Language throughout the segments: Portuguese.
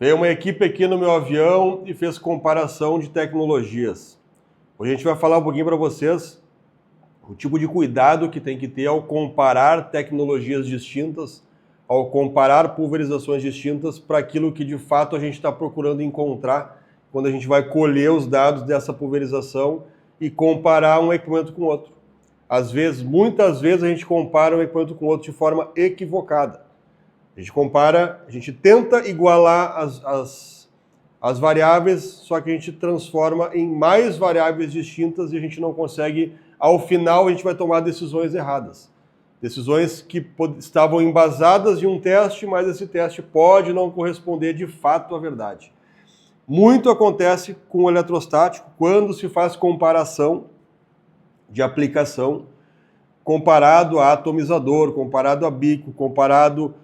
Veio uma equipe aqui no meu avião e fez comparação de tecnologias. Hoje a gente vai falar um pouquinho para vocês o tipo de cuidado que tem que ter ao comparar tecnologias distintas, ao comparar pulverizações distintas para aquilo que de fato a gente está procurando encontrar quando a gente vai colher os dados dessa pulverização e comparar um equipamento com outro. Às vezes, muitas vezes a gente compara um equipamento com outro de forma equivocada. A gente compara, a gente tenta igualar as variáveis, só que a gente transforma em mais variáveis distintas e a gente não consegue, ao final a gente vai tomar decisões erradas. Decisões que estavam embasadas em um teste, mas esse teste pode não corresponder de fato à verdade. Muito acontece com o eletrostático quando se faz comparação de aplicação, comparado a atomizador, comparado a bico, comparado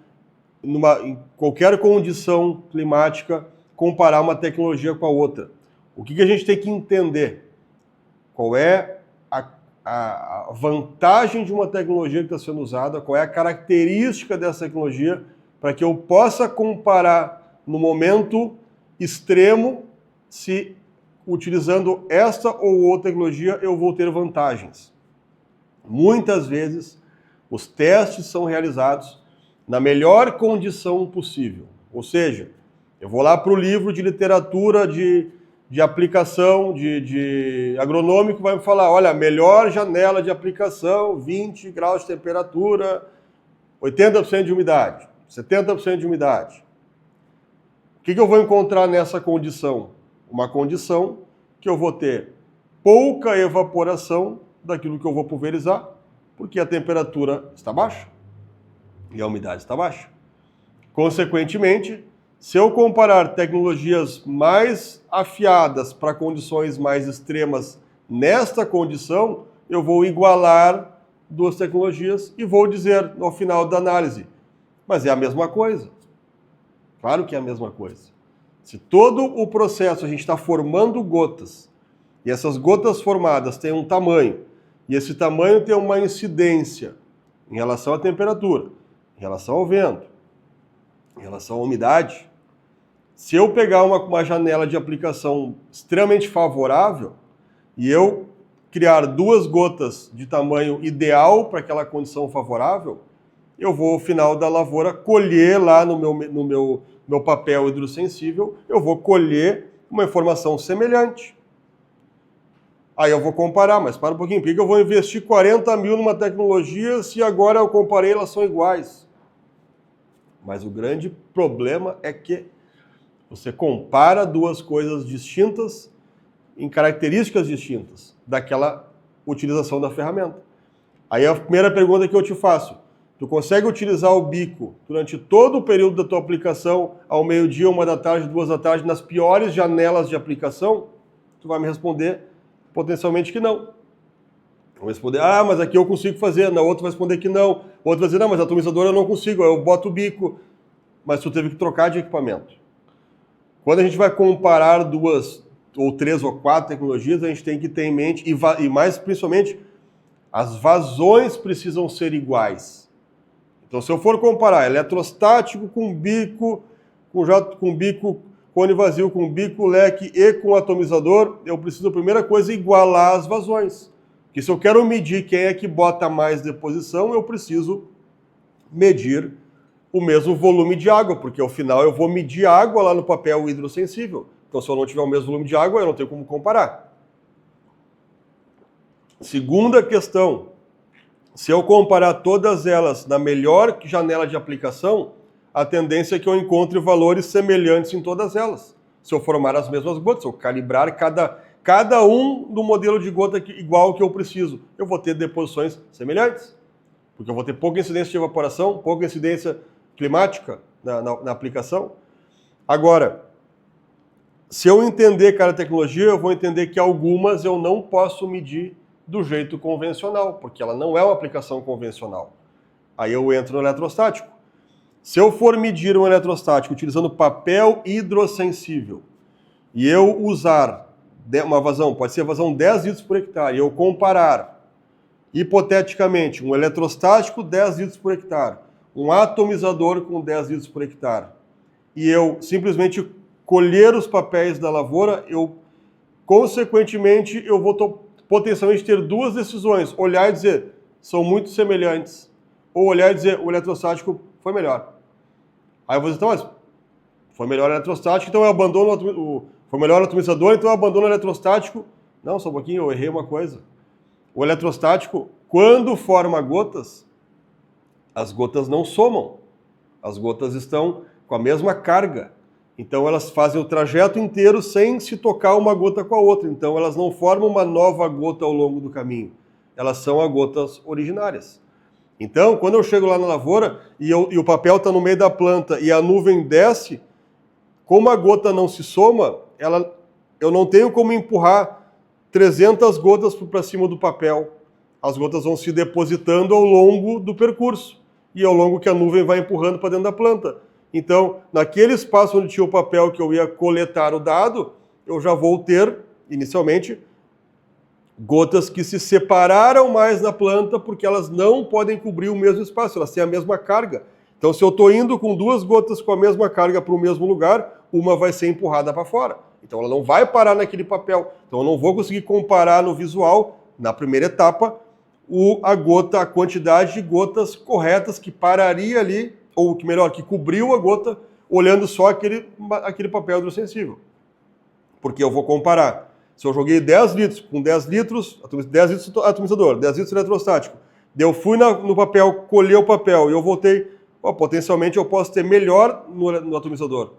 em qualquer condição climática, comparar uma tecnologia com a outra. O que a gente tem que entender? Qual é a vantagem de uma tecnologia que está sendo usada, qual é a característica dessa tecnologia, para que eu possa comparar no momento extremo se, utilizando esta ou outra tecnologia, eu vou ter vantagens. Muitas vezes, os testes são realizados na melhor condição possível. Ou seja, eu vou lá para o livro de literatura de aplicação, de agronômico, vai me falar, olha, melhor janela de aplicação, 20 graus de temperatura, 80% de umidade, 70% de umidade. O que eu vou encontrar nessa condição? Uma condição que eu vou ter pouca evaporação daquilo que eu vou pulverizar, porque a temperatura está baixa e a umidade está baixa. Consequentemente, se eu comparar tecnologias mais afiadas para condições mais extremas nesta condição, eu vou igualar duas tecnologias e vou dizer no final da análise, mas é a mesma coisa. Claro que é a mesma coisa. Se todo o processo a gente está formando gotas, e essas gotas formadas têm um tamanho, e esse tamanho tem uma incidência em relação à temperatura, em relação ao vento, em relação à umidade, se eu pegar uma janela de aplicação extremamente favorável e eu criar duas gotas de tamanho ideal para aquela condição favorável, eu vou, ao final da lavoura, colher lá no meu papel hidrossensível, eu vou colher uma informação semelhante. Aí eu vou comparar, mas para um pouquinho, por que eu vou investir 40 mil numa tecnologia se agora eu comparei, elas são iguais? Mas o grande problema é que você compara duas coisas distintas em características distintas daquela utilização da ferramenta. Aí a primeira pergunta que eu te faço, tu consegue utilizar o bico durante todo o período da tua aplicação, ao meio-dia, 1 da tarde, 2 da tarde, nas piores janelas de aplicação? Tu vai me responder potencialmente que não. Vou responder, mas aqui eu consigo fazer. Na outra vai responder que não. O outro vai dizer, não, mas atomizador eu não consigo, eu boto o bico. Mas tu teve que trocar de equipamento. Quando a gente vai comparar 2 ou 3 ou 4 tecnologias, a gente tem que ter em mente, e mais principalmente, as vazões precisam ser iguais. Então, se eu for comparar eletrostático com bico, com bico cone vazio, com bico, leque e com atomizador, eu preciso, a primeira coisa, igualar as vazões. Porque se eu quero medir quem é que bota mais deposição, eu preciso medir o mesmo volume de água, porque ao final eu vou medir água lá no papel hidrossensível. Então, se eu não tiver o mesmo volume de água, eu não tenho como comparar. Segunda questão, se eu comparar todas elas na melhor janela de aplicação, a tendência é que eu encontre valores semelhantes em todas elas. Se eu formar as mesmas gotas, se eu calibrar cada um do modelo de gota igual que eu preciso, eu vou ter deposições semelhantes. Porque eu vou ter pouca incidência de evaporação, pouca incidência climática na aplicação. Agora, se eu entender cada tecnologia, eu vou entender que algumas eu não posso medir do jeito convencional, porque ela não é uma aplicação convencional. Aí eu entro no eletrostático. Se eu for medir um eletrostático utilizando papel hidrossensível e eu usar uma vazão, pode ser vazão 10 litros por hectare, e eu comparar, hipoteticamente, um eletrostático 10 litros por hectare, um atomizador com 10 litros por hectare, e eu simplesmente colher os papéis da lavoura, consequentemente, eu vou potencialmente ter duas decisões. Olhar e dizer, são muito semelhantes. Ou olhar e dizer, o eletrostático foi melhor. Aí eu vou dizer, então, mas foi melhor o eletrostático, então eu abandono foi melhor o atomizador, então eu abandono o eletrostático. Não, só um pouquinho, eu errei uma coisa. O eletrostático, quando forma gotas, as gotas não somam. As gotas estão com a mesma carga. Então elas fazem o trajeto inteiro sem se tocar uma gota com a outra. Então elas não formam uma nova gota ao longo do caminho. Elas são as gotas originárias. Então, quando eu chego lá na lavoura e o papel está no meio da planta e a nuvem desce, como a gota não se soma, eu não tenho como empurrar 300 gotas para cima do papel. As gotas vão se depositando ao longo do percurso e ao longo que a nuvem vai empurrando para dentro da planta. Então, naquele espaço onde tinha o papel que eu ia coletar o dado, eu já vou ter, inicialmente, gotas que se separaram mais na planta porque elas não podem cobrir o mesmo espaço, elas têm a mesma carga. Então, se eu estou indo com duas gotas com a mesma carga para o mesmo lugar, uma vai ser empurrada para fora. Então, ela não vai parar naquele papel. Então, eu não vou conseguir comparar no visual, na primeira etapa, a quantidade de gotas corretas que pararia ali, ou melhor, que cobriu a gota, olhando só aquele papel hidrossensível. Porque eu vou comparar. Se eu joguei 10 litros com 10 litros atomizador, 10 litros eletrostático, eu fui no papel, colher o papel e eu voltei, potencialmente eu posso ter melhor no atomizador.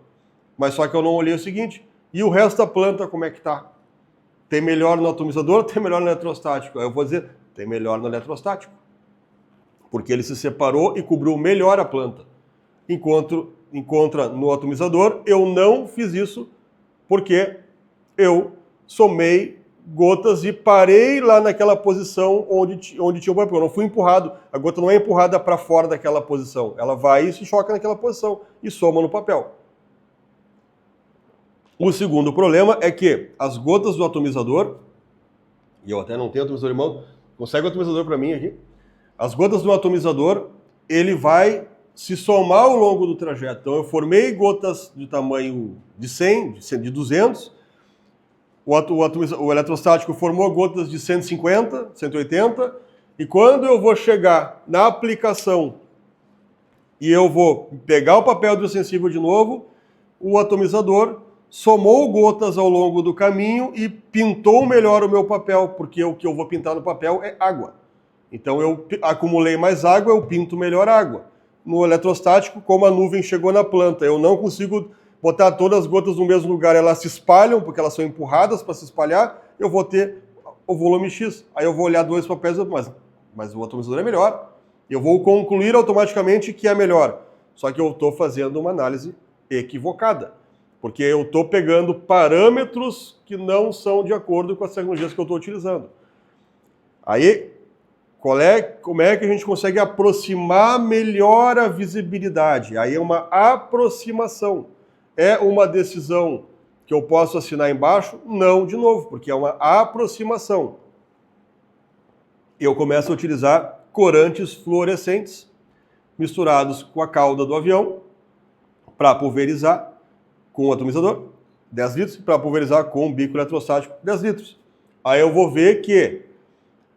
Mas só que eu não olhei o seguinte, e o resto da planta como é que está? Tem melhor no atomizador ou tem melhor no eletrostático? Aí eu vou dizer, tem melhor no eletrostático. Porque ele se separou e cobriu melhor a planta. Encontra no atomizador, eu não fiz isso porque eu somei gotas e parei lá naquela posição onde tinha o papel. Eu não fui empurrado. A gota não é empurrada para fora daquela posição. Ela vai e se choca naquela posição e soma no papel. O segundo problema é que as gotas do atomizador, e eu até não tenho atomizador em mão, consegue o atomizador para mim aqui? As gotas do atomizador, ele vai se somar ao longo do trajeto. Então eu formei gotas de tamanho de 100, de 200, o eletrostático formou gotas de 150, 180, e quando eu vou chegar na aplicação e eu vou pegar o papel hidrossensível de novo, o atomizador somou gotas ao longo do caminho e pintou melhor o meu papel, porque o que eu vou pintar no papel é água. Então eu acumulei mais água, eu pinto melhor água. No eletrostático, como a nuvem chegou na planta, eu não consigo botar todas as gotas no mesmo lugar, elas se espalham, porque elas são empurradas para se espalhar, eu vou ter o volume X. Aí eu vou olhar dois papéis, mas o atomizador é melhor. Eu vou concluir automaticamente que é melhor. Só que eu estou fazendo uma análise equivocada, porque eu estou pegando parâmetros que não são de acordo com as tecnologias que eu estou utilizando. Aí, como é que a gente consegue aproximar melhor a visibilidade? Aí é uma aproximação. É uma decisão que eu posso assinar embaixo? Não, de novo, porque é uma aproximação. Eu começo a utilizar corantes fluorescentes misturados com a cauda do avião para pulverizar com o atomizador, 10 litros, para pulverizar com o bico eletrostático, 10 litros. Aí eu vou ver que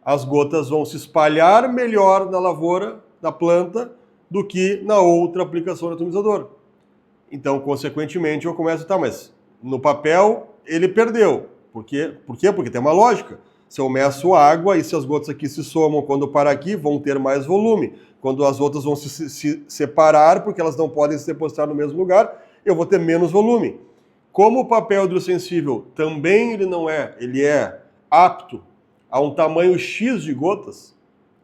as gotas vão se espalhar melhor na lavoura, da planta, do que na outra aplicação do atomizador. Então, consequentemente, eu começo, mas no papel ele perdeu. Por quê? Porque tem uma lógica. Se eu meço água e se as gotas aqui se somam, quando parar aqui, vão ter mais volume. Quando as outras vão se separar, porque elas não podem se depositar no mesmo lugar, eu vou ter menos volume. Como o papel hidrossensível também ele é apto a um tamanho X de gotas,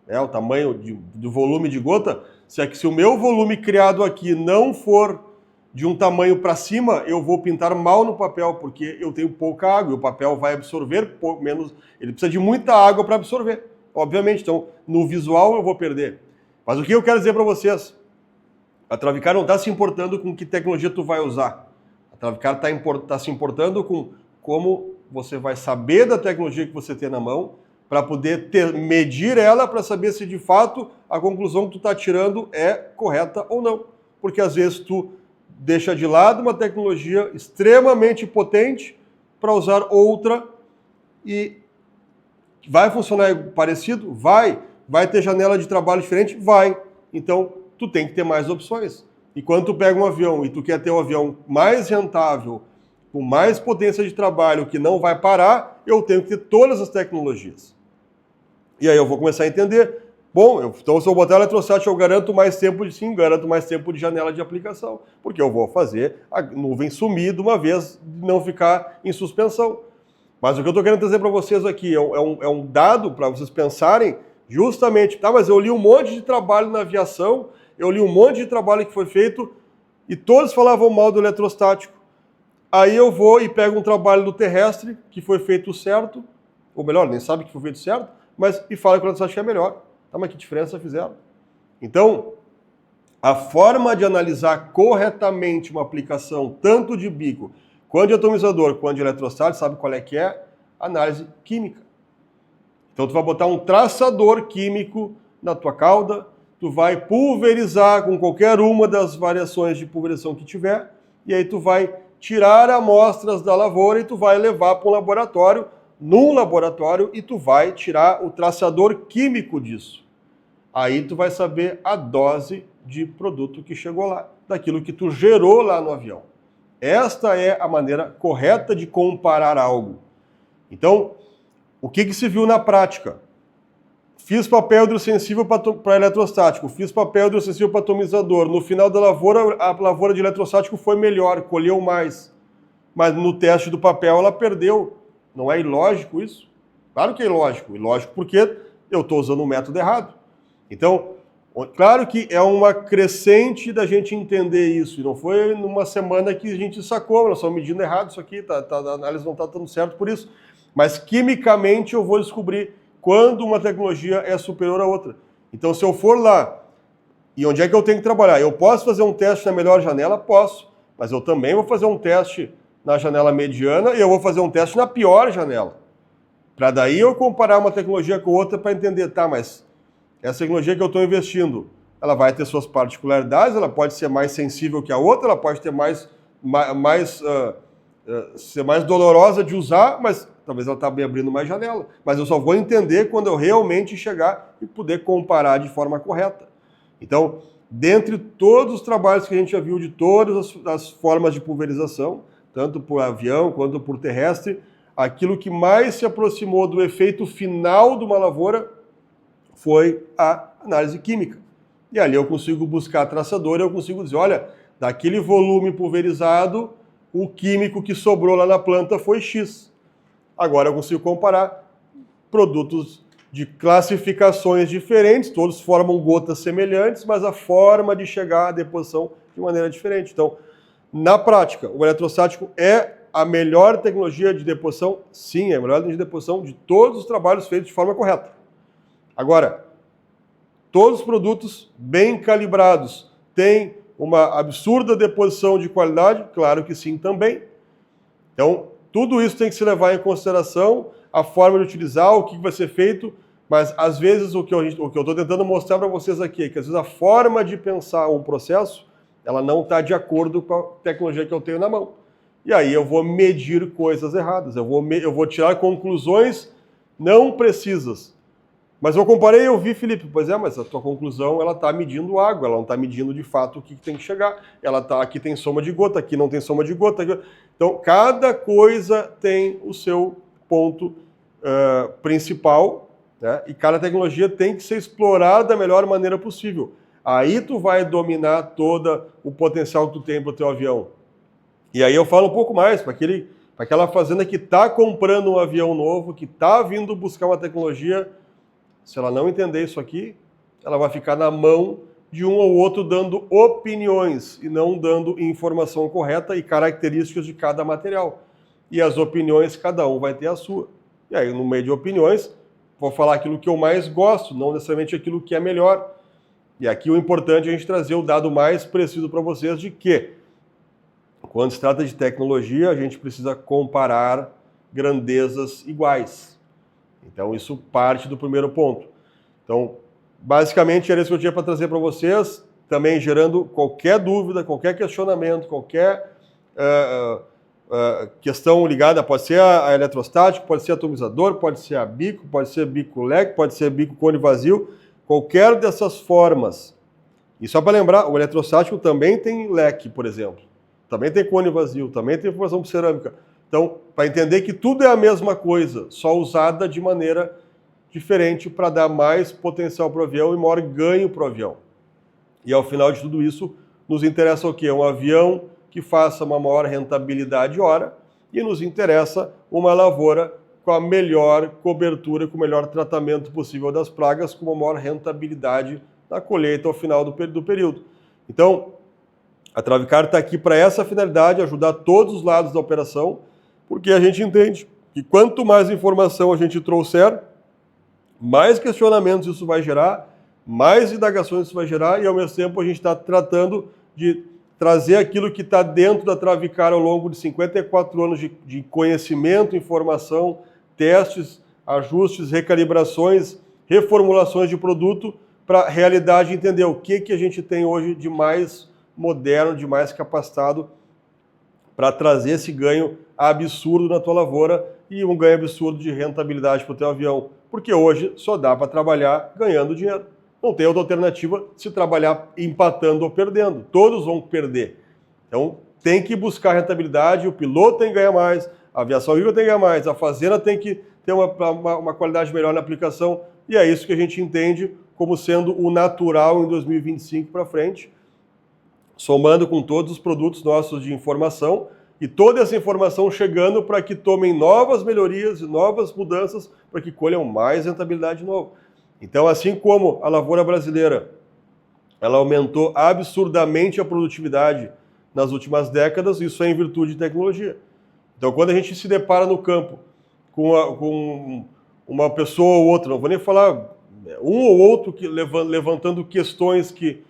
o tamanho do volume de gota, se o meu volume criado aqui não for de um tamanho para cima, eu vou pintar mal no papel, porque eu tenho pouca água, e o papel vai absorver menos, ele precisa de muita água para absorver, obviamente, então no visual eu vou perder. Mas o que eu quero dizer para vocês? A Travicar não está se importando com que tecnologia tu vai usar. A Travicar está se importando com como você vai saber da tecnologia que você tem na mão, para poder medir ela, para saber se de fato a conclusão que tu está tirando é correta ou não. Porque às vezes tu deixa de lado uma tecnologia extremamente potente para usar outra e vai funcionar parecido? Vai. Vai ter janela de trabalho diferente? Vai. Então, tu tem que ter mais opções. E quando tu pega um avião e tu quer ter um avião mais rentável, com mais potência de trabalho, que não vai parar, eu tenho que ter todas as tecnologias. E aí eu vou começar a entender, bom, então se eu botar eletrostático, eu garanto mais tempo de janela de aplicação, porque eu vou fazer a nuvem sumir de uma vez, não ficar em suspensão. Mas o que eu estou querendo trazer para vocês aqui é um dado para vocês pensarem justamente, tá, mas eu li um monte de trabalho na aviação, eu li um monte de trabalho que foi feito e todos falavam mal do eletrostático. Aí eu vou e pego um trabalho do terrestre que foi feito certo, ou melhor, nem sabe que foi feito certo, mas e fala que o eletrostático é melhor. Tá, mas que diferença fizeram? Então, a forma de analisar corretamente uma aplicação, tanto de bico, quanto de atomizador, quanto de eletrostático, sabe qual é que é? Análise química. Então tu vai botar um traçador químico na tua cauda, tu vai pulverizar com qualquer uma das variações de pulverização que tiver, e aí tu vai tirar amostras da lavoura e tu vai levar para um laboratório, num laboratório, e tu vai tirar o traçador químico disso. Aí tu vai saber a dose de produto que chegou lá, daquilo que tu gerou lá no avião. Esta é a maneira correta de comparar algo. Então, o que se viu na prática? Fiz papel hidrossensível para eletrostático, fiz papel hidrossensível para atomizador. No final da lavoura, a lavoura de eletrostático foi melhor, colheu mais. Mas no teste do papel ela perdeu. Não é ilógico isso? Claro que é ilógico. Ilógico porque eu estou usando o método errado. Então, claro que é uma crescente da gente entender isso. E não foi numa semana que a gente sacou, nós estamos medindo errado isso aqui, a análise não está dando certo por isso. Mas quimicamente eu vou descobrir quando uma tecnologia é superior à outra. Então, se eu for lá, e onde é que eu tenho que trabalhar? Eu posso fazer um teste na melhor janela? Posso. Mas eu também vou fazer um teste na janela mediana e eu vou fazer um teste na pior janela. Para daí eu comparar uma tecnologia com outra para entender, tá, mas essa tecnologia que eu estou investindo, ela vai ter suas particularidades, ela pode ser mais sensível que a outra, ela pode ter ser mais dolorosa de usar, mas talvez ela está bem abrindo mais janela. Mas eu só vou entender quando eu realmente chegar e poder comparar de forma correta. Então, dentre todos os trabalhos que a gente já viu de todas as formas de pulverização, tanto por avião quanto por terrestre, aquilo que mais se aproximou do efeito final de uma lavoura foi a análise química. E ali eu consigo buscar traçador e eu consigo dizer, olha, daquele volume pulverizado, o químico que sobrou lá na planta foi X. Agora eu consigo comparar produtos de classificações diferentes, todos formam gotas semelhantes, mas a forma de chegar à deposição de maneira diferente. Então, na prática, o eletrostático é a melhor tecnologia de deposição? Sim, é a melhor tecnologia de deposição de todos os trabalhos feitos de forma correta. Agora, todos os produtos bem calibrados têm uma absurda deposição de qualidade? Claro que sim também. Então, tudo isso tem que se levar em consideração, a forma de utilizar, o que vai ser feito, mas às vezes o que eu estou tentando mostrar para vocês aqui é que às vezes a forma de pensar um processo, ela não está de acordo com a tecnologia que eu tenho na mão. E aí eu vou medir coisas erradas, eu vou tirar conclusões não precisas. Mas eu comparei e eu vi, Felipe, pois é, mas a tua conclusão, ela está medindo água, ela não está medindo de fato o que tem que chegar. Aqui tem soma de gota, aqui não tem soma de gota. Então, cada coisa tem o seu ponto principal, né? E cada tecnologia tem que ser explorada da melhor maneira possível. Aí tu vai dominar todo o potencial que tu tem para o teu avião. E aí eu falo um pouco mais para aquela fazenda que está comprando um avião novo, que está vindo buscar uma tecnologia. Se ela não entender isso aqui, ela vai ficar na mão de um ou outro dando opiniões e não dando informação correta e características de cada material. E as opiniões, cada um vai ter a sua. E aí, no meio de opiniões, vou falar aquilo que eu mais gosto, não necessariamente aquilo que é melhor. E aqui o importante é a gente trazer o dado mais preciso para vocês de que, quando se trata de tecnologia, a gente precisa comparar grandezas iguais. Então, isso parte do primeiro ponto. Então, basicamente, era isso que eu tinha para trazer para vocês. também gerando qualquer dúvida, qualquer questionamento, qualquer questão ligada, pode ser a eletrostático, pode ser atomizador, pode ser a bico, pode ser bico leque, pode ser bico cone vazio, qualquer dessas formas. E só para lembrar, o eletrostático também tem leque, por exemplo, também tem cone vazio, também tem formação por cerâmica. Então, para entender que tudo é a mesma coisa, só usada de maneira diferente para dar mais potencial para o avião e maior ganho para o avião. E ao final de tudo isso, nos interessa o quê? Um avião que faça uma maior rentabilidade hora e nos interessa uma lavoura com a melhor cobertura, com o melhor tratamento possível das pragas, com uma maior rentabilidade na colheita ao final do período. Então, a Travicar está aqui para essa finalidade, ajudar todos os lados da operação, porque a gente entende que quanto mais informação a gente trouxer, mais questionamentos isso vai gerar, mais indagações isso vai gerar, e ao mesmo tempo a gente está tratando de trazer aquilo que está dentro da Travicar ao longo de 54 anos de conhecimento, informação, testes, ajustes, recalibrações, reformulações de produto, para a realidade entender o que a gente tem hoje de mais moderno, de mais capacitado para trazer esse ganho absurdo na tua lavoura e um ganho absurdo de rentabilidade para o teu avião. Porque hoje só dá para trabalhar ganhando dinheiro. Não tem outra alternativa se trabalhar empatando ou perdendo. Todos vão perder. Então tem que buscar rentabilidade, o piloto tem que ganhar mais, a aviação agrícola tem que ganhar mais, a fazenda tem que ter uma qualidade melhor na aplicação. E é isso que a gente entende como sendo o natural em 2025 para frente, somando com todos os produtos nossos de informação e toda essa informação chegando para que tomem novas melhorias e novas mudanças para que colham mais rentabilidade de novo. Então, assim como a lavoura brasileira, ela aumentou absurdamente a produtividade nas últimas décadas, isso é em virtude de tecnologia. Então, quando a gente se depara no campo com uma pessoa ou outra, não vou nem falar um ou outro levantando questões que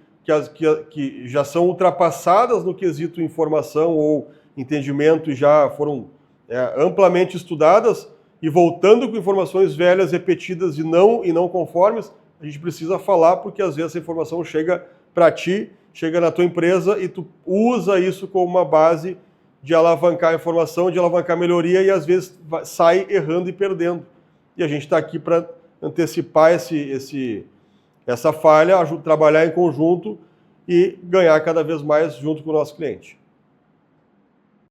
já são ultrapassadas no quesito informação ou entendimento e já foram amplamente estudadas, e voltando com informações velhas, repetidas e não conformes, a gente precisa falar, porque às vezes essa informação chega para ti, chega na tua empresa e tu usa isso como uma base de alavancar a informação, de alavancar a melhoria e às vezes sai errando e perdendo. E a gente está aqui para antecipar essa falha, trabalhar em conjunto e ganhar cada vez mais junto com o nosso cliente.